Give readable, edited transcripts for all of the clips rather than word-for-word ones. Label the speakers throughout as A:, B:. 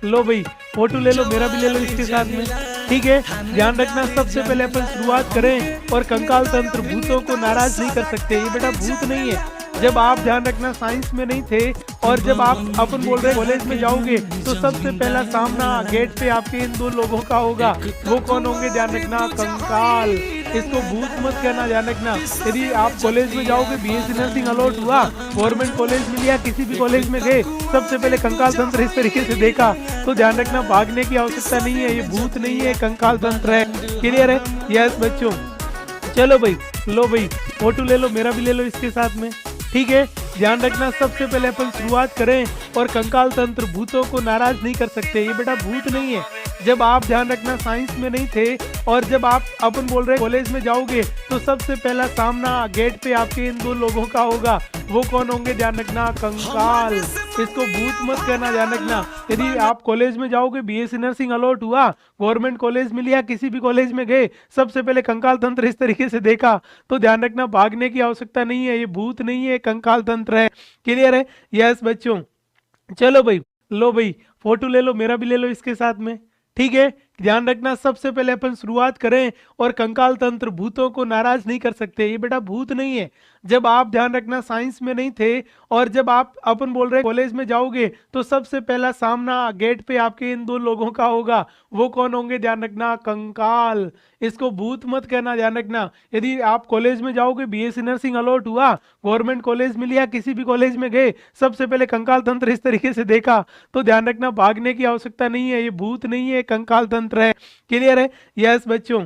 A: लो भाई, फोटो ले लो, मेरा भी ले लो इसके साथ में। ठीक है, ध्यान रखना, सबसे पहले अपन शुरुआत करें और कंकाल तंत्र भूतों को नाराज नहीं कर सकते। ये बेटा भूत नहीं है। जब आप, ध्यान रखना, साइंस में नहीं थे और जब आप अपन बोल रहे कॉलेज में जाओगे तो सबसे पहला सामना गेट पे आपके इन दो लोगों का होगा। वो कौन होंगे? ध्यान रखना, कंकाल। इसको भूत मत कहना, ध्यान रखना। यदि आप कॉलेज में जाओगे, बीएससी नर्सिंग अलॉट हुआ, गवर्नमेंट कॉलेज में या किसी भी कॉलेज में गए, सबसे पहले कंकाल तंत्र इस तरीके से देखा तो ध्यान रखना, भागने की आवश्यकता नहीं है। ये भूत नहीं है, कंकाल तंत्र है। क्लियर है? यस बच्चों, चलो भाई, लो भाई, फोटो ले लो, मेरा भी ले लो इसके साथ में। ठीक है, ध्यान रखना, सबसे पहले अपन शुरुआत करें और कंकाल तंत्र भूतों को नाराज नहीं कर सकते। ये बेटा भूत नहीं है। जब आप, ध्यान रखना, साइंस में नहीं थे और जब आप अपन बोल रहे कॉलेज में जाओगे तो सबसे पहला सामना गेट पे आपके इन दो लोगों का होगा। वो कौन होंगे? ध्यान रखना, कंकाल। इसको भूत मत कहना, ध्यान रखना। यदि आप कॉलेज में जाओगे, बीएससी नर्सिंग अलॉट हुआ, गवर्नमेंट कॉलेज में लिया, किसी भी कॉलेज में गए, सबसे पहले कंकाल तंत्र इस तरीके से देखा तो ध्यान रखना, भागने की आवश्यकता नहीं है। ये भूत नहीं है, कंकाल तंत्र है। क्लियर है? यस बच्चों, चलो भाई, लो भाई, फोटो ले लो, मेरा भी ले लो इसके साथ में। ठीक है, ध्यान रखना, सबसे पहले अपन शुरुआत करें और कंकाल तंत्र भूतों को नाराज नहीं कर सकते। ये बेटा भूत नहीं है। जब आप, ध्यान रखना, साइंस में नहीं थे और जब आप अपन बोल रहे कॉलेज में जाओगे तो सबसे पहला सामना गेट पे आपके इन दो लोगों का होगा। वो कौन होंगे? ध्यान रखना, कंकाल। इसको भूत मत कहना, ध्यान रखना। यदि आप कॉलेज में जाओगे, बीएससी नर्सिंग अलॉट हुआ, गवर्नमेंट कॉलेज में लिया, किसी भी कॉलेज में गए, सबसे पहले कंकाल तंत्र इस तरीके से देखा तो ध्यान रखना, भागने की आवश्यकता नहीं है। ये भूत नहीं है, कंकाल तंत्र है। क्लियर है? यस बच्चों,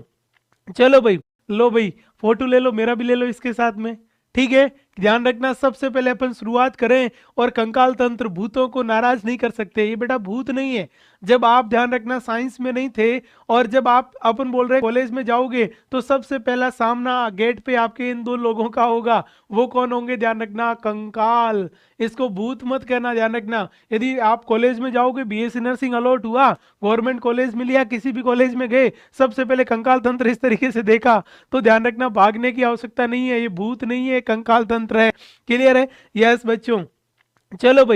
A: चलो भाई, लो भाई, फोटो ले लो, मेरा भी ले लो इसके साथ में। ठीक है, ध्यान रखना, सबसे पहले अपन शुरुआत करें और कंकाल तंत्र भूतों को नाराज नहीं कर सकते। ये बेटा भूत नहीं है। जब आप, ध्यान रखना, साइंस में नहीं थे और जब आप अपन बोल रहे कॉलेज में जाओगे तो सबसे पहला सामना गेट पे आपके इन दो लोगों का होगा। वो कौन होंगे? ध्यान रखना, कंकाल। इसको भूत मत कहना, ध्यान रखना। यदि आप कॉलेज में जाओगे, बीएससी नर्सिंग अलॉट हुआ, गवर्नमेंट कॉलेज में लिया, किसी भी कॉलेज में गए, सबसे पहले कंकाल तंत्र इस तरीके से देखा तो ध्यान रखना, भागने की आवश्यकता नहीं है। ये भूत नहीं है, कंकाल तंत्र है। क्लियर है? यस बच्चों, चलो भाई,